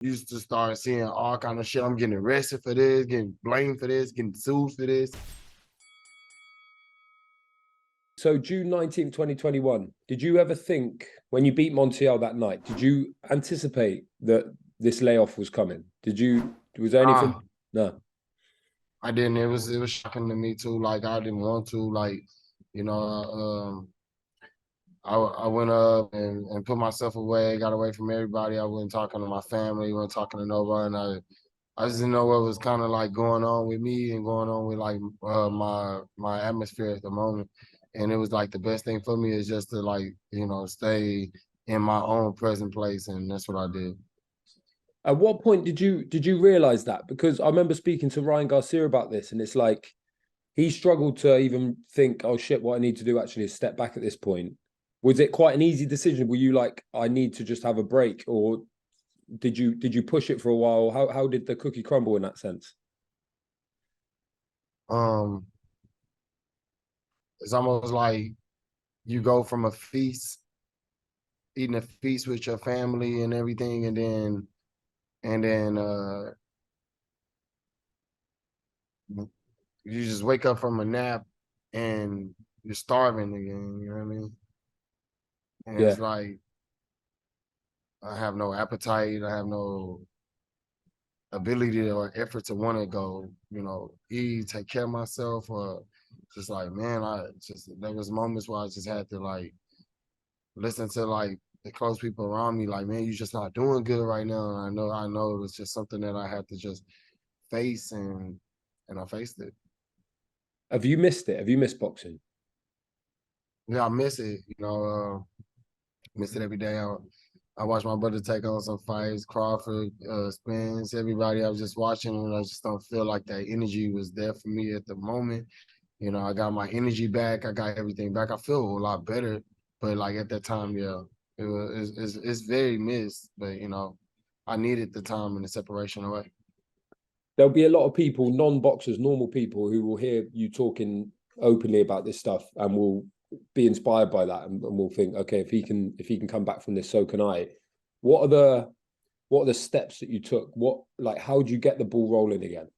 used to start seeing all kind of shit. I'm getting arrested for this, getting blamed for this, getting sued for this. So June 19th, 2021, did you ever think when you beat Montiel that night, did you anticipate that this layoff was coming? Was there anything? No. I didn't. It was shocking to me too. Like I didn't want to. Like, you know, I went up and put myself away, got away from everybody. I wasn't talking to my family, wasn't talking to nobody. And I just didn't know what was kind of like going on with me and going on with like my atmosphere at the moment. And it was like the best thing for me is just to like, stay in my own present place. And that's what I did. At what point did you realize that? Because I remember speaking to Ryan Garcia about this, and it's like he struggled to even think, oh shit, what I need to do actually is step back at this point. Was it quite an easy decision? Were you like, I need to just have a break, or did you push it for a while? How did the cookie crumble in that sense? Um, it's almost like you go from a feast, eating a feast with your family and everything, and then you just wake up from a nap and you're starving again, you know what I mean? And Yeah. it's like I have no appetite, I have no ability or effort to want to go, eat, take care of myself, or just like, man, there was moments where I just had to like listen to like the close people around me, like, man, you're just not doing good right now. And I know it was just something that I had to just face, and I faced it. Have you missed it? Have you missed boxing? Yeah, I miss it, miss it every day. I watched my brother take on some fights, Crawford, Spence, everybody I was just watching, and I just don't feel like that energy was there for me at the moment. I got my energy back, I got everything back. I feel a lot better, but like at that time, yeah, it's very missed. But I needed the time and the separation away. There'll be a lot of people, non-boxers, normal people, who will hear you talking openly about this stuff and will be inspired by that, and will think, okay, if he can come back from this, so can I. What are the steps that you took? How did you get the ball rolling again?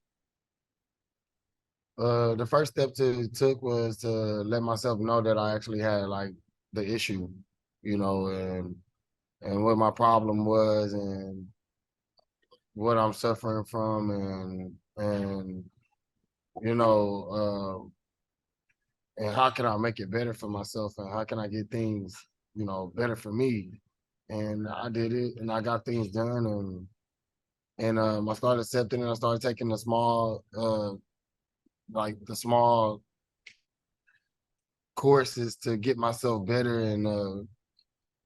The first step to took was to let myself know that I actually had like the issue, and what my problem was, and what I'm suffering from, and you know, and how can I make it better for myself, and how can I get things, better for me. And I did it, and I got things done, and I started accepting it. I started taking the small courses to get myself better, and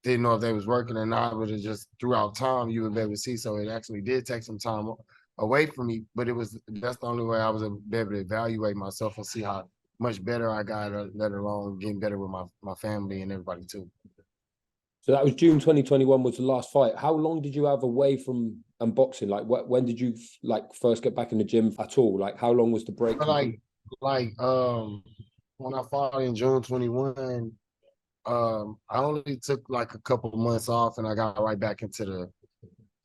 didn't know if they was working or not, but it just throughout time you would be able to see. So it actually did take some time away from me, but that's the only way I was able to evaluate myself and see how much better I got, let alone getting better with my family and everybody too. So that was June 2021 was the last fight. How long did you have away from boxing? Like, when did you first get back in the gym at all? Like, how long was the break? But when I fought in June 21, I only took like a couple of months off, and I got right back into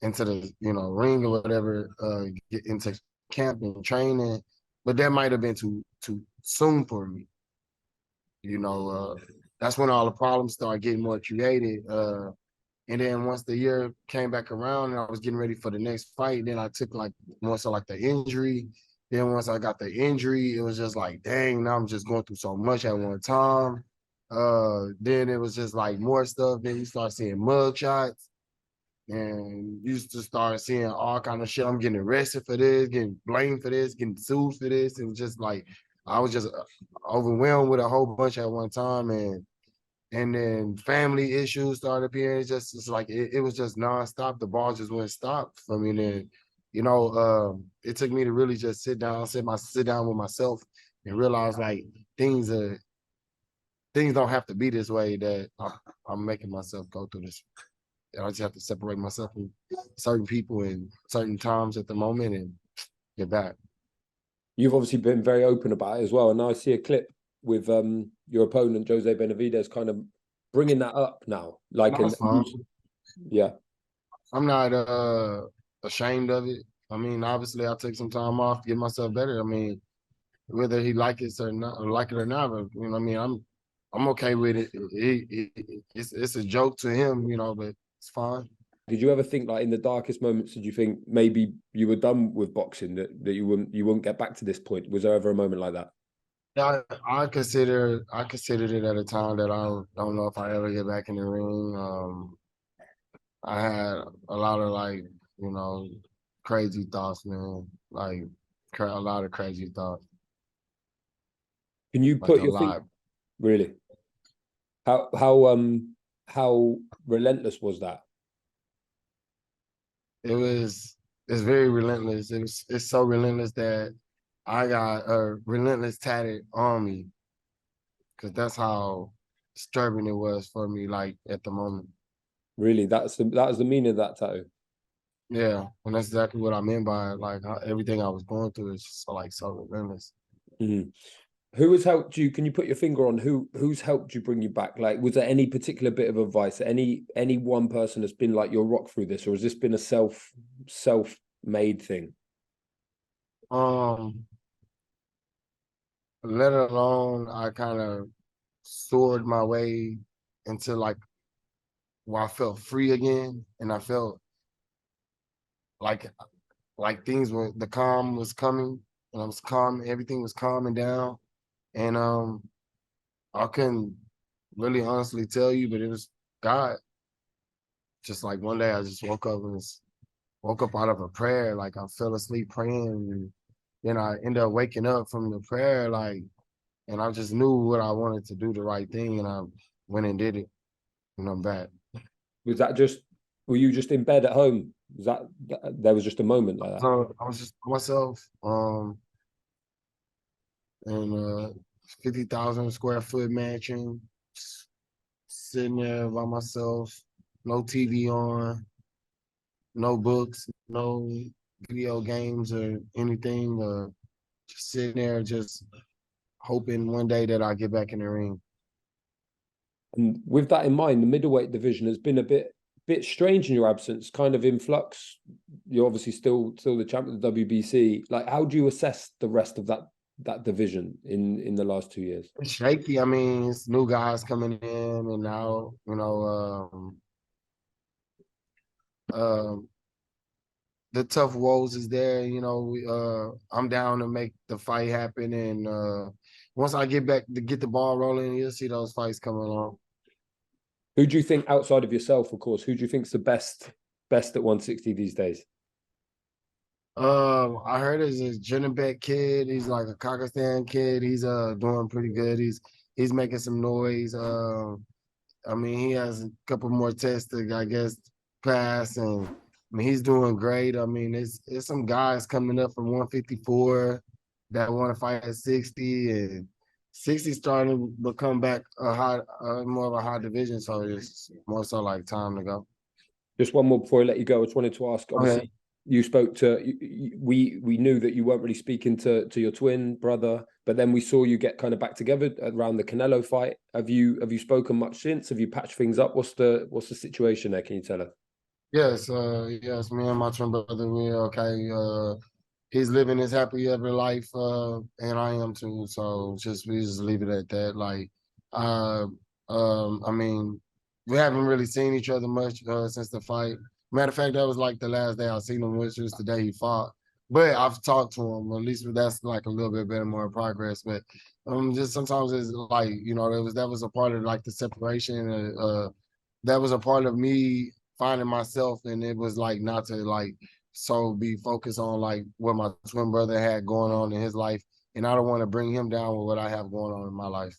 the ring or whatever, get into camp and training. But that might have been too soon for me. That's when all the problems started getting more created. And then once the year came back around and I was getting ready for the next fight, then I took like more so like the injury. Then once I got the injury, it was just like, dang, now I'm just going through so much at one time. Then it was just like more stuff. Then you start seeing mug shots, and you used to start seeing all kind of shit. I'm getting arrested for this, getting blamed for this, getting sued for this, and just like I was just overwhelmed with a whole bunch at one time, and then family issues started appearing. It's like it was just nonstop. The ball just wouldn't stop for me. And then, it took me to really just sit down with myself and realize like things are things don't have to be this way. That I'm making myself go through this. I just have to separate myself from certain people and certain times at the moment and get back. You've obviously been very open about it as well. And now I see a clip with your opponent, Jose Benavidez, kind of bringing that up now. No, it's fine. Yeah. I'm not ashamed of it. I mean, obviously, I took some time off to get myself better. I mean, whether he like it or not, or like it or not, but you know, what I mean, I'm okay with it. It's a joke to him, you know, but it's fine. Did you ever think, like, in the darkest moments, did you think maybe you were done with boxing, that you wouldn't get back to this point? Was there ever a moment like that? Yeah, I considered it at a time that I don't know if I ever get back in the ring. I had a lot of like, you know, crazy thoughts, man. Like a lot of crazy thoughts, Can you like put a your finger, lot. really? How relentless was that? It was it's very relentless. It's so relentless that I got a relentless tatted on me because that's how disturbing it was for me. Like at the moment, Really, that was the meaning of that tattoo. yeah, and that's exactly what I meant by it. Like everything I was going through is just so relentless. Mhm. Who has helped you? Can you put your finger on who's helped you bring you back? Like, was there any particular bit of advice? Any one person has been like your rock through this, or has this been a self made thing? Um, let alone I kind of soared my way into like where I felt free again, and I felt like things were the calm was coming, and I was calm. Everything was calming down, and I couldn't really honestly tell you, but it was God. Just like one day, I just woke up out of a prayer, like I fell asleep praying, and then I ended up waking up from the prayer, like, and I just knew what I wanted to do, the right thing, and I went and did it, and I'm back. Was that just, were you just in bed at home? Was there was just a moment like that? So I was just by myself, in a 50,000 square foot mansion, sitting there by myself, no TV on, no books, no video games or anything. Just sitting there, just hoping one day that I get back in the ring. And with that in mind, the middleweight division has been a bit strange in your absence, kind of in flux. You're obviously still the champion of the WBC. Like, how do you assess the rest of that division in the last 2 years? It's shaky. I mean, it's new guys coming in, and now um, the tough woes is there. You know, I'm down to make the fight happen, and once I get back to get the ball rolling, you'll see those fights coming along. Who do you think, outside of yourself, of course, who do you think's the best at 160 these days? I heard there's this Jenabek kid. He's like a Kakistan kid. He's doing pretty good. He's making some noise. I mean, he has a couple more tests to, I guess, pass, and I mean, he's doing great. I mean, it's some guys coming up from 154 that want to fight at 60, and 60 starting to become back a hot, more of a hot division. So it's more so like time to go. Just one more before I let you go. I just wanted to ask. Okay. Obviously, you spoke to. We knew that you weren't really speaking to your twin brother, but then we saw you get kind of back together around the Canelo fight. Have you spoken much since? Have you patched things up? What's the situation there? Can you tell us? Yes, me and my twin brother, we okay. He's living his happy ever life, and I am too. So we just leave it at that. Like, uh, I mean, we haven't really seen each other much since the fight. Matter of fact, that was like the last day I seen him, which was the day he fought. But I've talked to him. At least that's like a little bit better, more progress. But just sometimes it's like that was a part of like the separation. That was a part of me finding myself, and it was like not to like so be focused on like what my twin brother had going on in his life, and I don't want to bring him down with what I have going on in my life.